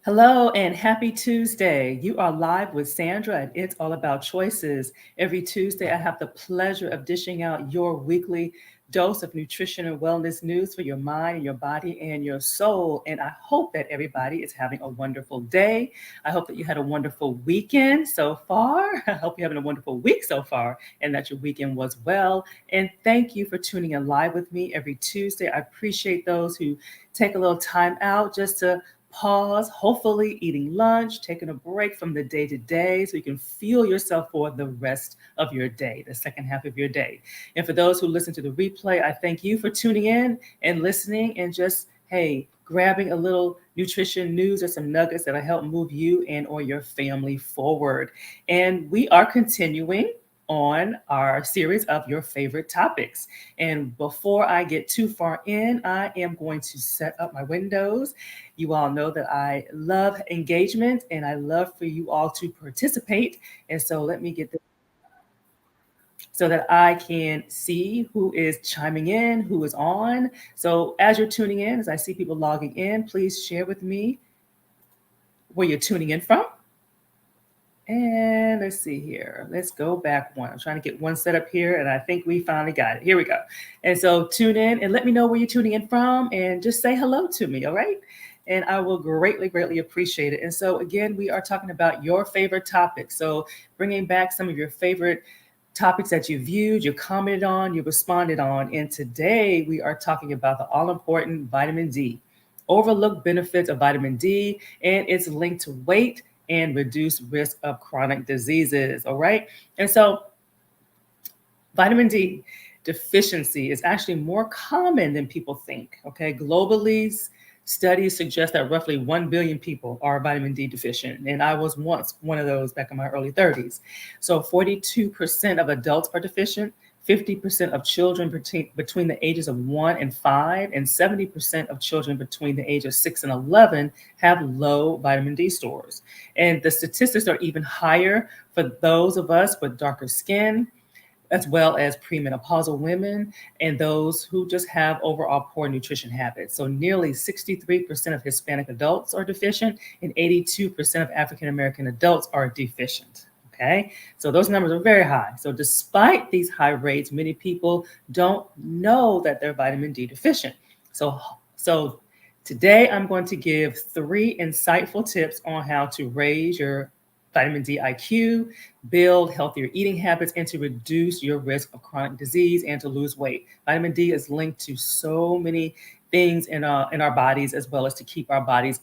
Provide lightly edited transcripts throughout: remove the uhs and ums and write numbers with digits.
Hello and happy Tuesday. You are live with Sandra, and it's all about choices. Every Tuesday, I have the pleasure of dishing out your weekly dose of nutrition and wellness news for your mind, your body, and your soul. And I hope that everybody is having a wonderful day. I hope that you had a wonderful weekend so far. I hope you're having a wonderful week so far and that your weekend was well. And thank you for tuning in live with me every Tuesday. I appreciate those who take a little time out just to pause, hopefully eating lunch, taking a break from the day to day so you can fuel yourself for the rest of your day, the second half of your day. And for those who listen to the replay, I thank you for tuning in and listening and just, hey, grabbing a little nutrition news or some nuggets that'll help move you and or your family forward. And we are continuing on our series of your favorite topics. And before I get too far in, I am going to set up my windows. You all know that I love engagement and I love for you all to participate. And so let me get this so that I can see who is chiming in, who is on. So as you're tuning in, as I see people logging in, please share with me where you're tuning in from. And let's see here. Let's go back one. I'm trying to get one set up here, and I think we finally got it. Here we go. And so tune in and let me know where you're tuning in from and just say hello to me, all right? And I will greatly, greatly appreciate it. And so again, we are talking about your favorite topics. So bringing back some of your favorite topics that you viewed, you commented on, you responded on. And today we are talking about the all-important vitamin D, overlooked benefits of vitamin D, and its linked to weight and reduce risk of chronic diseases. All right. And so vitamin D deficiency is actually more common than people think. Okay. Globally, studies suggest that roughly 1 billion people are vitamin D deficient. And I was once one of those back in my early 30s. So 42% of adults are deficient. 50% of children between the ages of 1 and 5, and 70% of children between the age of 6 and 11 have low vitamin D stores. And the statistics are even higher for those of us with darker skin, as well as premenopausal women and those who just have overall poor nutrition habits. So nearly 63% of Hispanic adults are deficient, and 82% of African American adults are deficient. Okay, so those numbers are very high. So despite these high rates, many people don't know that they're vitamin D deficient. So today I'm going to give 3 insightful tips on how to raise your vitamin D I.Q, build healthier eating habits, and to reduce your risk of chronic disease and to lose weight. Vitamin D is linked to so many things in our bodies, as well as to keep our bodies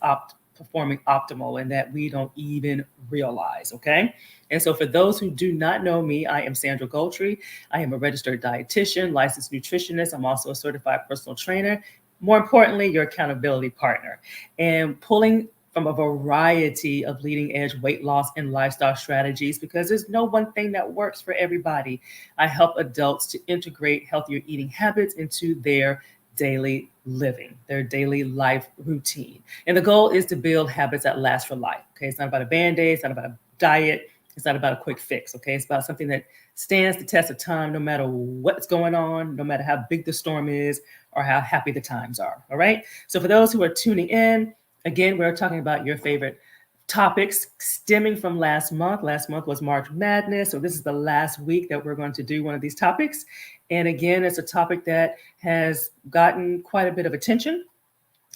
performing optimal, and that we don't even realize. Okay. And so for those who do not know me, I am Sandra Goltry. I am a registered dietitian, licensed nutritionist. I'm also a certified personal trainer. More importantly, your accountability partner, and pulling from a variety of leading edge weight loss and lifestyle strategies, because there's no one thing that works for everybody. I help adults to integrate healthier eating habits into their daily living, their daily life routine. And the goal is to build habits that last for life. Okay. It's not about a Band-Aid. It's not about a diet. It's not about a quick fix. Okay. It's about something that stands the test of time, no matter what's going on, no matter how big the storm is or how happy the times are. All right. So for those who are tuning in, again, we're talking about your favorite topics stemming from last month. Last month was March Madness. So this is the last week that we're going to do one of these topics. And again, it's a topic that has gotten quite a bit of attention,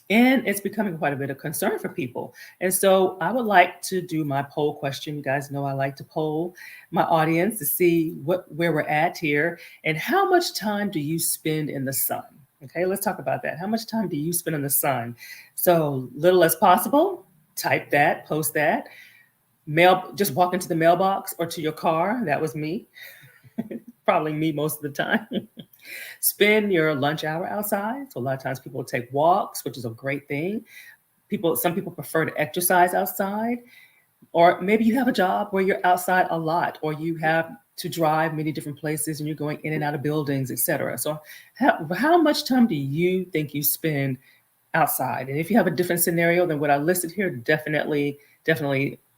and it's becoming quite a bit of concern for people. And so I would like to do my poll question. You guys know I like to poll my audience to see where we're at here. And how much time do you spend in the sun? Okay, let's talk about that. How much time do you spend in the sun? So little as possible. Type that, post that. Just walk into the mailbox or to your car. That was me. Probably me most of the time. Spend your lunch hour outside. So a lot of times people take walks, which is a great thing. Some people prefer to exercise outside, or maybe you have a job where you're outside a lot, or you have to drive many different places and you're going in and out of buildings, etc. So how much time do you think you spend outside? And if you have a different scenario than what I listed here, definitely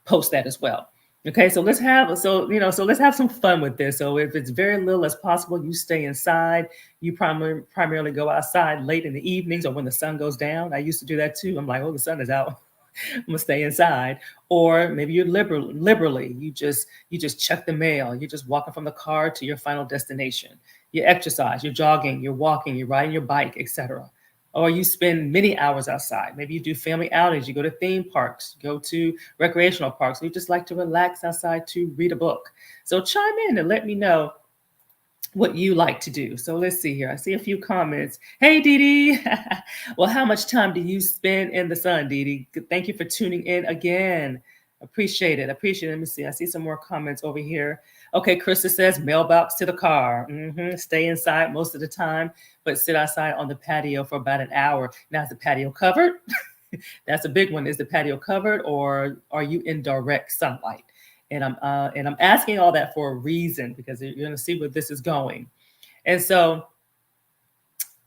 post that as well. Okay, so let's have some fun with this. So if it's very little as possible, you stay inside. You primarily go outside late in the evenings or when the sun goes down. I used to do that too. I'm like, oh, the sun is out. I'm gonna stay inside. Or maybe you're liberally, you just check the mail. You're just walking from the car to your final destination. You exercise, you're jogging, you're walking, you're riding your bike, etc. Or you spend many hours outside. Maybe you do family outings, you go to theme parks, go to recreational parks. You just like to relax outside to read a book. So chime in and let me know what you like to do. So let's see here. I see a few comments. Hey, Dee Dee. Well, how much time do you spend in the sun, Dee Dee? Thank you for tuning in again. Appreciate it. Appreciate it. Let me see. I see some more comments over here. Okay, Krista says mailbox to the car. Stay inside most of the time, but sit outside on the patio for about an hour. Now, is the patio covered? That's a big one. Is the patio covered, or are you in direct sunlight? And I'm asking all that for a reason, because you're going to see where this is going. And so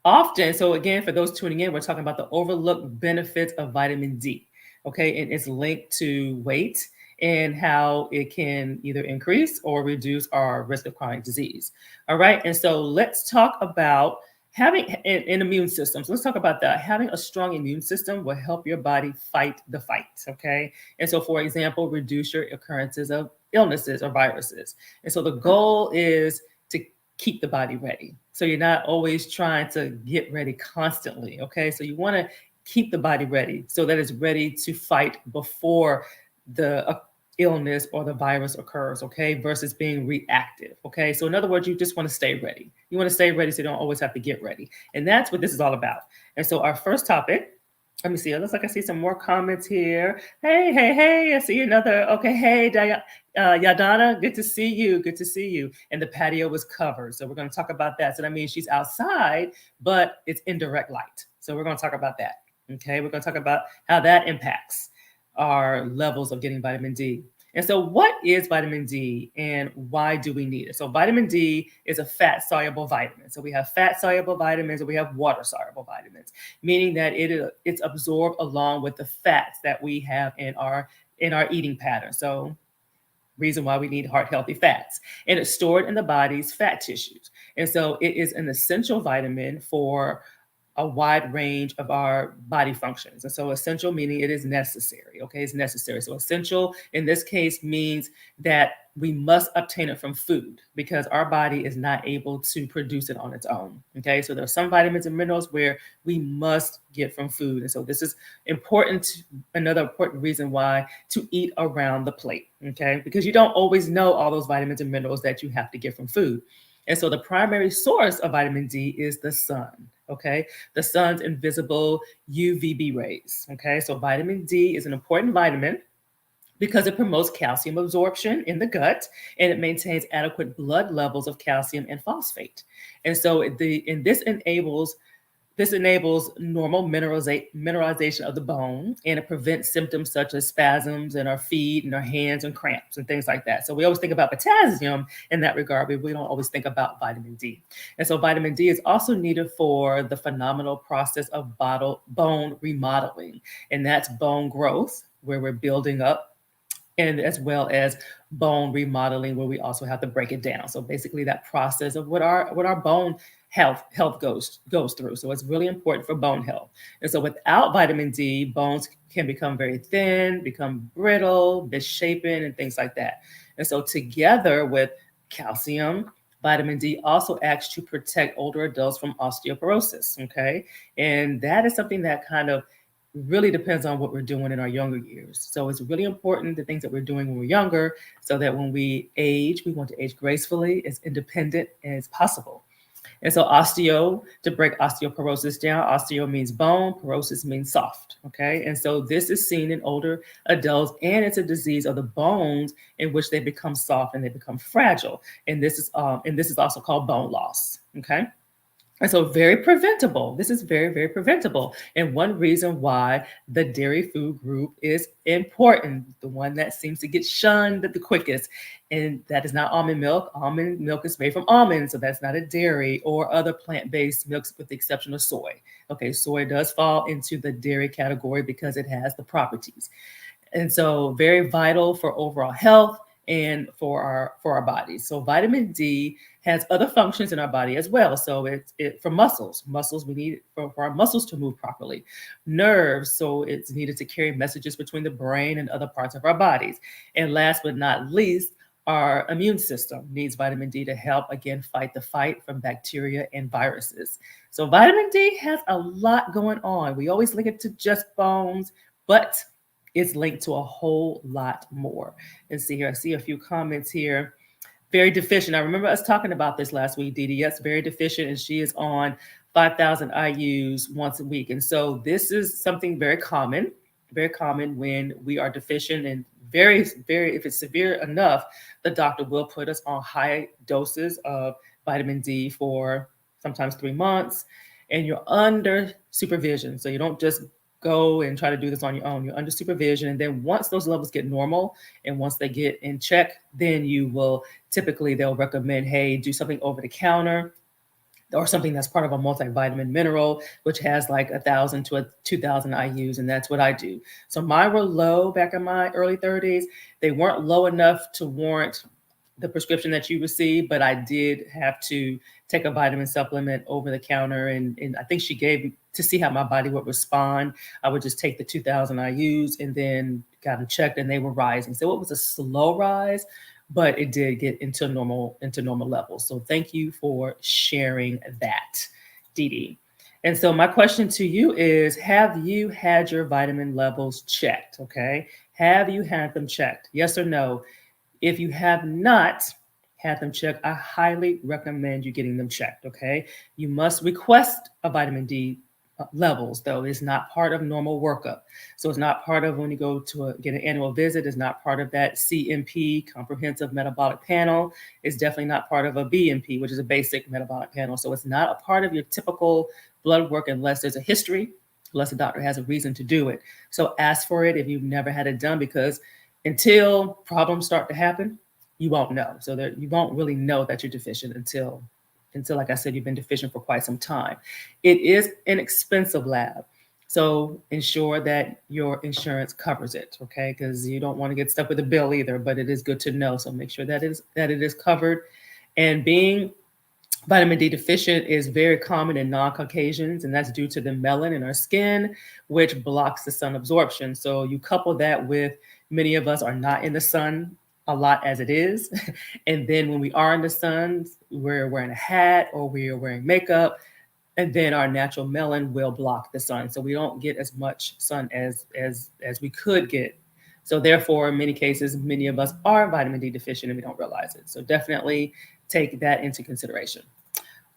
often, so again, for those tuning in, we're talking about the overlooked benefits of vitamin D. Okay, and it's linked to weight and how it can either increase or reduce our risk of chronic disease. All right, and so let's talk about having an immune system. So let's talk about that. Having a strong immune system will help your body fight the fight, okay? And so, for example, reduce your occurrences of illnesses or viruses. And so the goal is to keep the body ready. So you're not always trying to get ready constantly, okay? So you want to keep the body ready so that it's ready to fight before the illness or the virus occurs, okay, versus being reactive, okay? So in other words, you just want to stay ready. You want to stay ready so you don't always have to get ready. And that's what this is all about. And so our first topic, let me see, it looks like I see some more comments here. Hey, I see another, okay, hey, Yadana, good to see you, good to see you. And the patio was covered, so we're going to talk about that. So that means she's outside, but it's indirect light. So we're going to talk about that, okay? We're going to talk about how that impacts our levels of getting vitamin D. And so what is vitamin D and why do we need it? So vitamin D is a fat-soluble vitamin. So we have fat-soluble vitamins and we have water-soluble vitamins, meaning that it's absorbed along with the fats that we have in our eating pattern. So reason why we need heart-healthy fats. And it's stored in the body's fat tissues. And so it is an essential vitamin for a wide range of our body functions. And so essential meaning it is necessary, okay? It's necessary. So essential in this case means that we must obtain it from food because our body is not able to produce it on its own, okay? So there are some vitamins and minerals where we must get from food. And so this is important, another important reason why to eat around the plate, okay? Because you don't always know all those vitamins and minerals that you have to get from food. And so the primary source of vitamin D is the sun, okay? The sun's invisible UVB rays, okay? So vitamin D is an important vitamin because it promotes calcium absorption in the gut and it maintains adequate blood levels of calcium and phosphate. And so this enables normal mineralization of the bone, and it prevents symptoms such as spasms in our feet and our hands and cramps and things like that. So we always think about potassium in that regard, but we don't always think about vitamin D. And so vitamin D is also needed for the phenomenal process of bone remodeling, and that's bone growth, where we're building up, and as well as bone remodeling, where we also have to break it down. So basically that process of what our bone health goes through. So it's really important for bone health. And so without vitamin D, bones can become very thin, become brittle, misshapen, and things like that. And so together with calcium, vitamin D also acts to protect older adults from osteoporosis, okay? And that is something that kind of really depends on what we're doing in our younger years. So it's really important, the things that we're doing when we're younger, so that when we age, we want to age gracefully, as independent as possible. And so to break osteoporosis down, osteo means bone, porosis means soft, okay? And so this is seen in older adults, and it's a disease of the bones in which they become soft and they become fragile. And this is also called bone loss, okay? And so very preventable. This is very, very preventable. And one reason why the dairy food group is important, the one that seems to get shunned the quickest, and that is not almond milk. Almond milk is made from almonds, so that's not a dairy, or other plant-based milks with the exception of soy. Okay, soy does fall into the dairy category because it has the properties. And so very vital for overall health and for our bodies. So vitamin D has other functions in our body as well. So it for muscles, we need it for our muscles to move properly. Nerves, so it's needed to carry messages between the brain and other parts of our bodies. And last but not least, our immune system needs vitamin D to help, again, fight the fight from bacteria and viruses. So vitamin D has a lot going on. We always link it to just bones, but it's linked to a whole lot more. And see here, I see a few comments here. Very deficient. I remember us talking about this last week, Dee Dee. Yes, very deficient, and she is on 5,000 IUs once a week. And so this is something very common when we are deficient, and very, very, if it's severe enough, the doctor will put us on high doses of vitamin D for sometimes 3 months, and you're under supervision. So you don't just go and try to do this on your own. You're under supervision. And then once those levels get normal and once they get in check, then you will typically, they'll recommend, hey, do something over the counter or something that's part of a multivitamin mineral, which has like 1,000 to 2,000 IUs. And that's what I do. So mine were low back in my early 30s. They weren't low enough to warrant the prescription that you received, but I did have to take a vitamin supplement over the counter. And I think she gave, to see how my body would respond, I would just take the 2,000 IUs and then got them checked, and they were rising. So it was a slow rise, but it did get into normal levels. So thank you for sharing that, Dee Dee. And so my question to you is, have you had your vitamin levels checked? Okay. Have you had them checked? Yes or no? If you have not had them checked, I highly recommend you getting them checked, okay? You must request a vitamin D levels, though. It's not part of normal workup. So it's not part of when you go to get an annual visit. It's not part of that CMP, Comprehensive Metabolic Panel. It's definitely not part of a BMP, which is a basic metabolic panel. So it's not a part of your typical blood work unless there's a history, unless the doctor has a reason to do it. So ask for it if you've never had it done, because until problems start to happen, you won't know. So that you won't really know that you're deficient until, like I said, you've been deficient for quite some time. It is an expensive lab. So ensure that your insurance covers it, okay? Because you don't want to get stuck with a bill either, but it is good to know. So make sure that it is covered. And being vitamin D deficient is very common in non-Caucasians, and that's due to the melanin in our skin, which blocks the sun absorption. So you couple that with many of us are not in the sun a lot as it is. And then when we are in the sun, we're wearing a hat or we're wearing makeup, and then our natural melanin will block the sun. So we don't get as much sun as we could get. So therefore, in many cases, many of us are vitamin D deficient and we don't realize it. So definitely take that into consideration.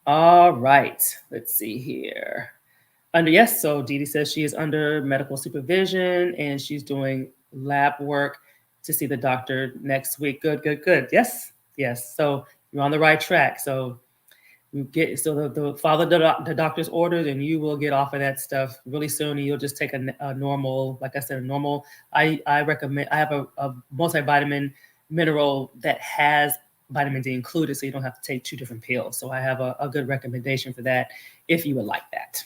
All right, let's see here. Yes, so Dee Dee says she is under medical supervision and she's doing lab work to see the doctor next week. Good. Yes. So you're on the right track. So you follow the doctor's orders, and you will get off of that stuff really soon. And you'll just take a normal, like I said, a normal. I recommend. I have a multivitamin mineral that has vitamin D included, so you don't have to take 2 different pills. So I have a good recommendation for that if you would like that.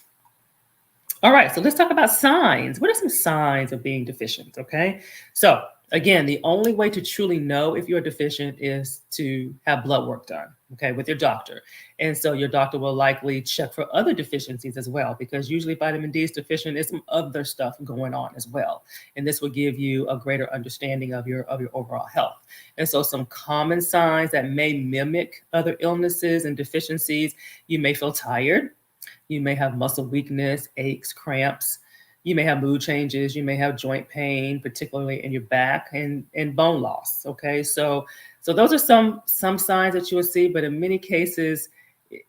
All right, so let's talk about signs. What are some signs of being deficient? Okay, so again, the only way to truly know if you're deficient is to have blood work done, okay, with your doctor. And so your doctor will likely check for other deficiencies as well, because usually vitamin D is deficient. There's some other stuff going on as well. And this will give you a greater understanding of your overall health. And so some common signs that may mimic other illnesses and deficiencies: you may feel tired. You may have muscle weakness, aches, cramps. You may have mood changes. You may have joint pain, particularly in your back, and bone loss. Okay, so those are some signs that you will see, but in many cases,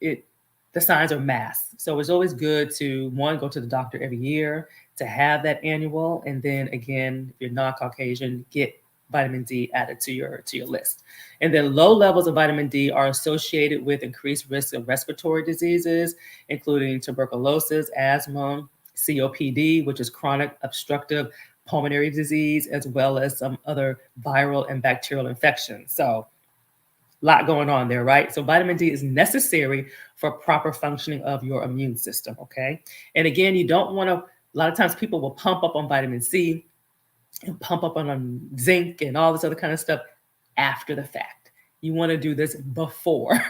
the signs are masked. So it's always good to, one, go to the doctor every year to have that annual, and then again, if you're non-Caucasian, get vitamin D added to your list. And then low levels of vitamin D are associated with increased risk of respiratory diseases, including tuberculosis, asthma, COPD, which is chronic obstructive pulmonary disease, as well as some other viral and bacterial infections. So a lot going on there, right? So vitamin D is necessary for proper functioning of your immune system, okay? And again, you don't want to, a lot of times people will pump up on vitamin C and pump up on zinc and all this other kind of stuff after the fact. You want to do this before.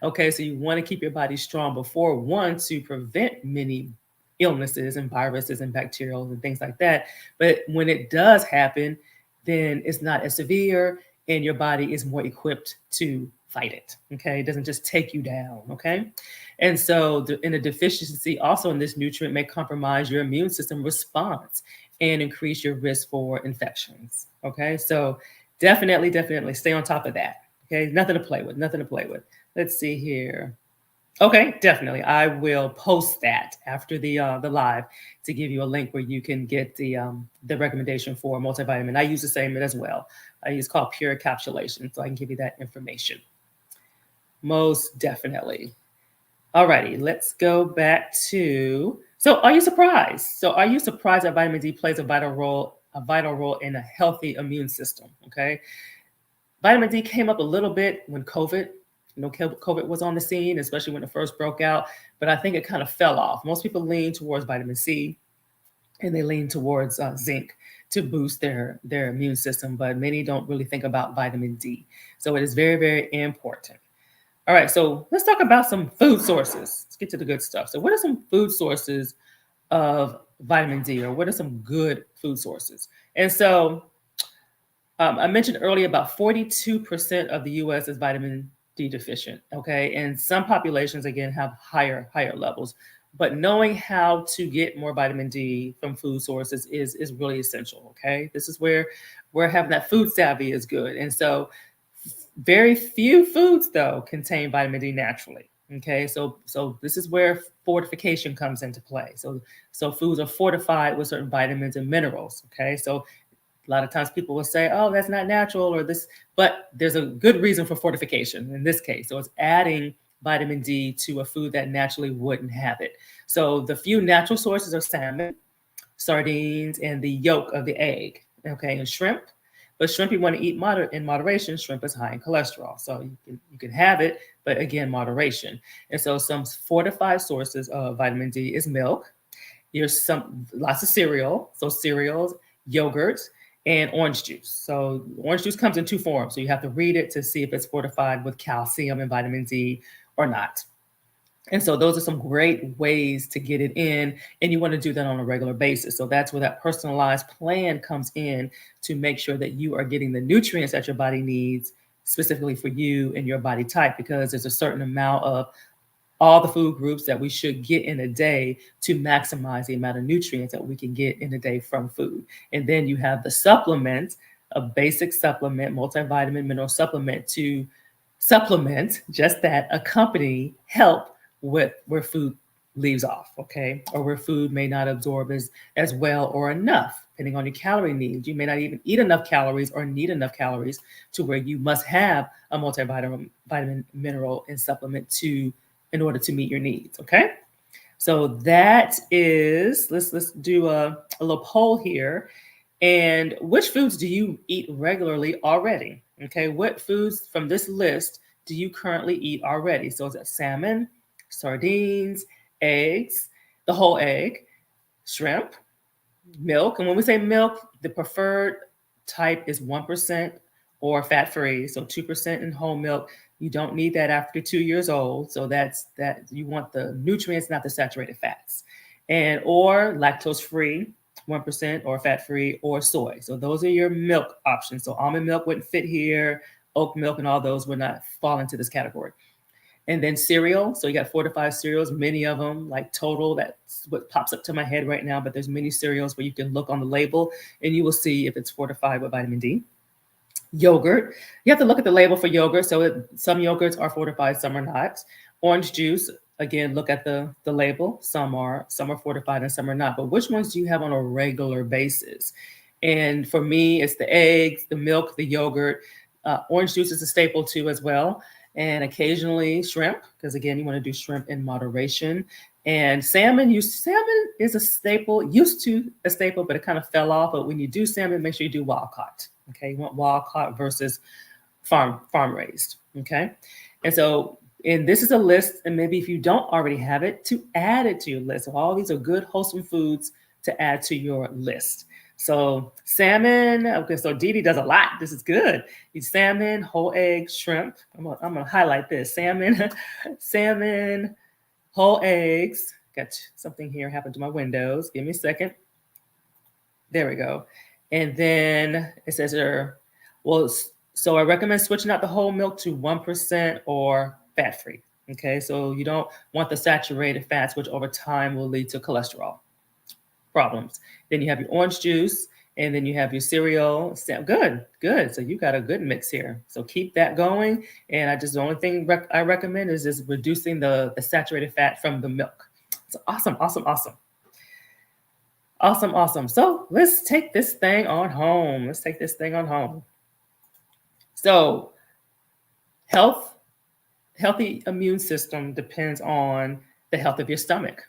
Okay, so you want to keep your body strong before, one, to prevent many illnesses and viruses and bacterial and things like that. But when it does happen, then it's not as severe and your body is more equipped to fight it. Okay, it doesn't just take you down. Okay, and so in a deficiency also in this nutrient may compromise your immune system response and increase your risk for infections. Okay, so definitely stay on top of that. Okay, nothing to play with, nothing to play with. Let's see here. Okay, definitely. I will post that after the live to give you a link where you can get the recommendation for multivitamin. I use the same as well. I use called pure encapsulation, so I can give you that information. Most definitely. Alrighty, let's go back to. So, are you surprised? So, are you surprised that vitamin D plays a vital role in a healthy immune system? Okay, vitamin D came up a little bit when COVID was on the scene, especially when it first broke out. But I think it kind of fell off. Most people lean towards vitamin C and they lean towards zinc to boost their immune system. But many don't really think about vitamin D. So it is very important. All right, so let's talk about some food sources. Let's get to the good stuff. So what are some food sources of vitamin D, or what are some good food sources? And so I mentioned earlier about 42% of the U.S. is vitamin D deficient, okay? And some populations, again, have higher levels. But knowing how to get more vitamin D from food sources is really essential, okay? This is where having that food savvy is good. And so very few foods, though, contain vitamin D naturally, okay? So this is where fortification comes into play. So foods are fortified with certain vitamins and minerals, okay? So a lot of times people will say, oh, that's not natural or this, but there's a good reason for fortification in this case. So it's adding vitamin D to a food that naturally wouldn't have it. So the few natural sources are salmon, sardines, and the yolk of the egg, okay, and shrimp. But shrimp you want to eat in moderation. Shrimp is high in cholesterol. So you can have it, but again, moderation. And so some fortified sources of vitamin D is milk. There's lots of cereal. So cereals, yogurts, and orange juice. So orange juice comes in two forms. So you have to read it to see if it's fortified with calcium and vitamin D or not. And so those are some great ways to get it in, and you want to do that on a regular basis. So that's where that personalized plan comes in to make sure that you are getting the nutrients that your body needs specifically for you and your body type, because there's a certain amount of all the food groups that we should get in a day to maximize the amount of nutrients that we can get in a day from food. And then you have the supplement, a basic supplement, multivitamin mineral supplement to supplement just that, accompany, help with where food leaves off, okay? Or where food may not absorb as well or enough, depending on your calorie needs. You may not even eat enough calories or need enough calories to where you must have a multivitamin mineral and supplement in order to meet your needs, okay? So that is, let's do a little poll here. And which foods do you eat regularly already? Okay, what foods from this list do you currently eat already? So is it salmon, sardines, eggs, the whole egg, shrimp, milk? And when we say milk, the preferred type is 1% or fat-free, so 2% in whole milk. You don't need that after 2 years old. So that's that. You want the nutrients, not the saturated fats. And or lactose-free, 1% or fat-free, or soy. So those are your milk options. So almond milk wouldn't fit here. Oat milk and all those would not fall into this category. And then cereal. So you got 4 to 5 cereals, many of them like Total. That's what pops up to my head right now. But there's many cereals where you can look on the label and you will see if it's fortified with vitamin D. Yogurt. You have to look at the label for yogurt. So some yogurts are fortified, some are not. Orange juice. Again, look at the label. Some are fortified and some are not. But which ones do you have on a regular basis? And for me, it's the eggs, the milk, the yogurt. Orange juice is a staple too as well. And occasionally shrimp, because again, you want to do shrimp in moderation. And salmon is a staple, used to a staple, but it kind of fell off. But when you do salmon, make sure you do wild caught. Okay, you want wild caught versus farm raised. Okay, and so this is a list, and maybe if you don't already have it, to add it to your list. So all these are good, wholesome foods to add to your list. So salmon, okay, so Dee Dee does a lot. This is good. Eat salmon, whole eggs, shrimp. I'm gonna highlight this. Salmon, salmon, whole eggs. Got something here happened to my windows. Give me a second. There we go. And then it says here, well, so I recommend switching out the whole milk to 1% or fat-free. Okay, so you don't want the saturated fats, which over time will lead to cholesterol problems. Then you have your orange juice, and then you have your cereal. Good, good. So you got a good mix here. So keep that going. And the only thing I recommend is just reducing the saturated fat from the milk. So awesome, awesome, awesome. Awesome, awesome. So let's take this thing on home. Let's take this thing on home. So healthy immune system depends on the health of your stomach.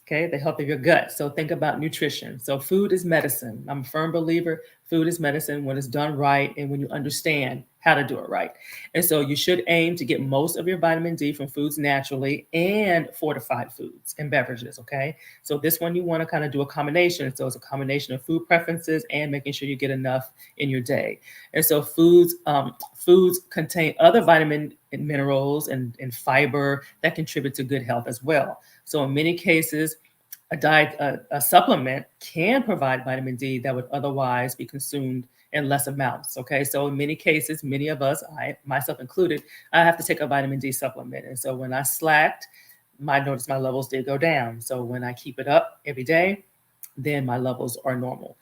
Okay, the health of your gut. So think about nutrition. So food is medicine. I'm a firm believer food is medicine when it's done right and when you understand how to do it right. And so you should aim to get most of your vitamin D from foods naturally and fortified foods and beverages. Okay, so this one you want to kind of do a combination. So it's a combination of food preferences and making sure you get enough in your day. And so foods contain other vitamin and minerals and fiber that contribute to good health as well. So in many cases, a supplement can provide vitamin D that would otherwise be consumed in less amounts. Okay, so in many cases, many of us, I myself included, I have to take a vitamin D supplement. And so when I slacked, I noticed my levels did go down. So when I keep it up every day, then my levels are normal.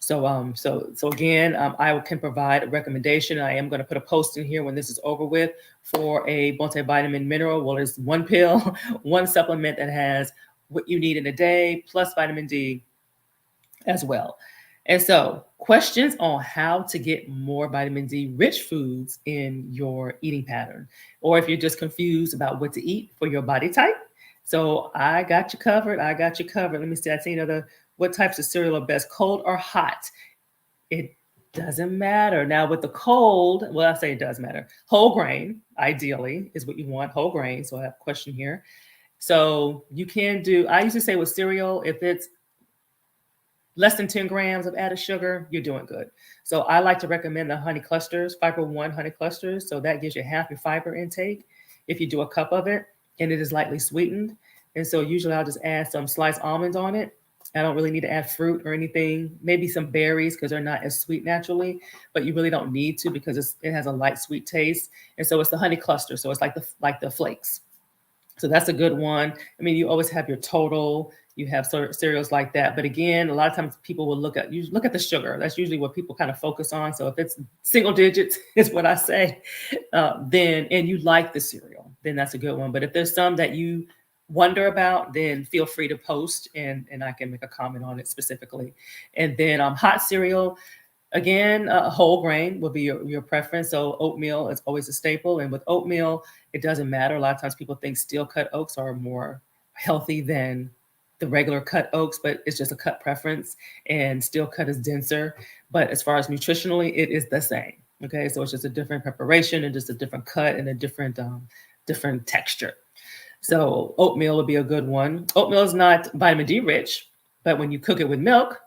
So again, I can provide a recommendation. I am going to put a post in here when this is over with for a multivitamin mineral. Well, it's one pill, one supplement that has what you need in a day plus vitamin D as well. And so questions on how to get more vitamin D rich foods in your eating pattern, or if you're just confused about what to eat for your body type. So I got you covered. I got you covered. Let me see. I see what types of cereal are best, cold or hot? It doesn't matter. Now with the cold, well, I say it does matter. Whole grain, ideally, is what you want, whole grain. So I have a question here. So you can do, I used to say with cereal, if it's less than 10 grams of added sugar, you're doing good. So I like to recommend the honey clusters, fiber one honey clusters. So that gives you half your fiber intake if you do a cup of it, and it is lightly sweetened. And so usually I'll just add some sliced almonds on it. I don't really need to add fruit or anything, maybe some berries because they're not as sweet naturally, but you really don't need to because it has a light sweet taste. And so it's the honey cluster. So it's like the flakes. So that's a good one. I mean, you always have your total, you have cereals like that. But again, a lot of times people will look at the sugar. That's usually what people kind of focus on. So if it's single digits is what I say, and you like the cereal, then that's a good one. But if there's some that you wonder about, then feel free to post and I can make a comment on it specifically. And then hot cereal, again, whole grain will be your preference. So oatmeal is always a staple. And with oatmeal, it doesn't matter. A lot of times people think steel cut oats are more healthy than the regular cut oats, but it's just a cut preference. And steel cut is denser. But as far as nutritionally, it is the same. Okay, so it's just a different preparation and just a different cut and a different texture. So oatmeal would be a good one. Oatmeal is not vitamin D rich, but when you cook it with milk,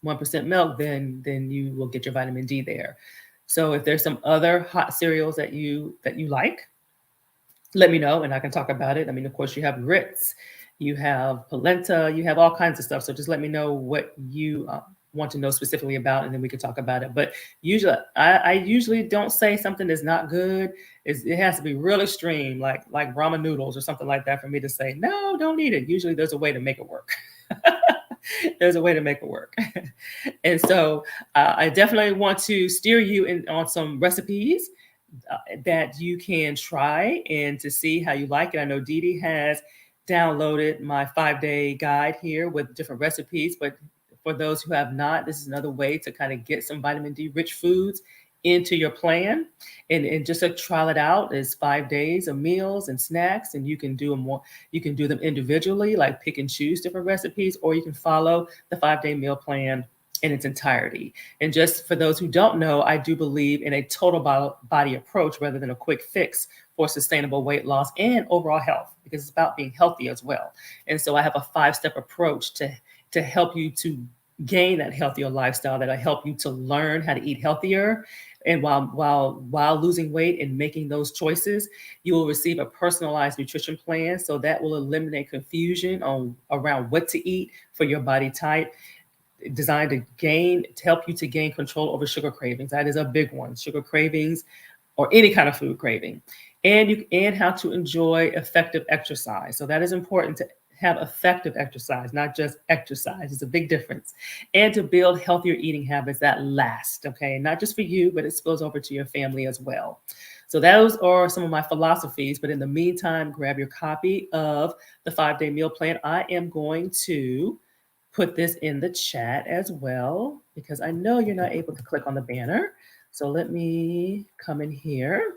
1% milk, then you will get your vitamin D there. So if there's some other hot cereals that you like, let me know and I can talk about it. I mean, of course, you have grits, you have polenta, you have all kinds of stuff. So just let me know what you want to know specifically about, and then we can talk about it. But usually, I usually don't say something that's not good. It has to be real extreme, like ramen noodles or something like that, for me to say no, don't eat it. Usually, there's a way to make it work. There's a way to make it work. And so I definitely want to steer you on some recipes that you can try and to see how you like it. I know Dee Dee has downloaded my 5-day guide here with different recipes, but for those who have not, this is another way to kind of get some vitamin D rich foods into your plan, and just to trial it out is 5 days of meals and snacks, and you can do them individually, like pick and choose different recipes, or you can follow the 5-day meal plan in its entirety. And just for those who don't know, I do believe in a total body approach rather than a quick fix for sustainable weight loss and overall health, because it's about being healthy as well. And so I have a 5-step approach to help you to gain that healthier lifestyle that'll help you to learn how to eat healthier. And while losing weight and making those choices, you will receive a personalized nutrition plan. So that will eliminate confusion on around what to eat for your body type, designed to help you to gain control over sugar cravings. That is a big one. Sugar cravings or any kind of food craving. And how to enjoy effective exercise. So that is important, to have effective exercise, not just exercise. It's a big difference. And to build healthier eating habits that last, okay? Not just for you, but it spills over to your family as well. So those are some of my philosophies. But in the meantime, grab your copy of the 5-day meal plan. I am going to put this in the chat as well, because I know you're not able to click on the banner. So let me come in here.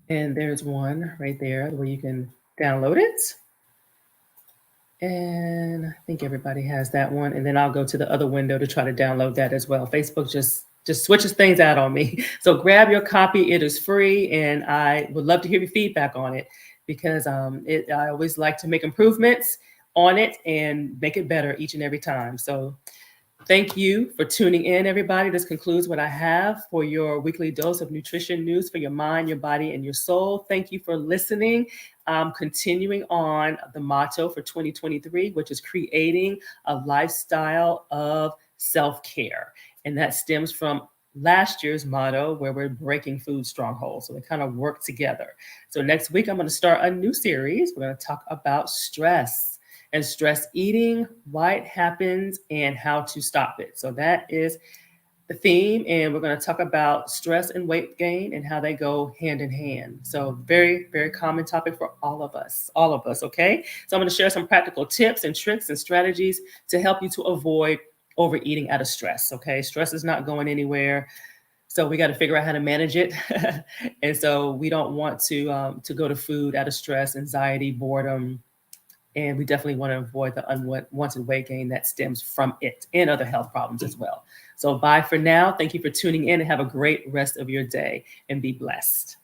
And there's one right there where you can download it. And I think everybody has that one. And then I'll go to the other window to try to download that as well. Facebook just switches things out on me. So grab your copy. It is free. And I would love to hear your feedback on it, because I always like to make improvements on it and make it better each and every time. So thank you for tuning in, everybody. This concludes what I have for your weekly dose of nutrition news for your mind, your body, and your soul. Thank you for listening. Continuing on the motto for 2023, which is creating a lifestyle of self-care. And that stems from last year's motto, where we're breaking food strongholds. So they kind of work together. So next week, I'm going to start a new series. We're going to talk about stress and stress eating, why it happens, and how to stop it. So that is the theme. And we're going to talk about stress and weight gain and how they go hand in hand. So very, very common topic for all of us, okay? So I'm going to share some practical tips and tricks and strategies to help you to avoid overeating out of stress, okay? Stress is not going anywhere. So we got to figure out how to manage it. And so we don't want to go to food out of stress, anxiety, boredom. And we definitely want to avoid the unwanted weight gain that stems from it and other health problems as well. So bye for now. Thank you for tuning in, and have a great rest of your day, and be blessed.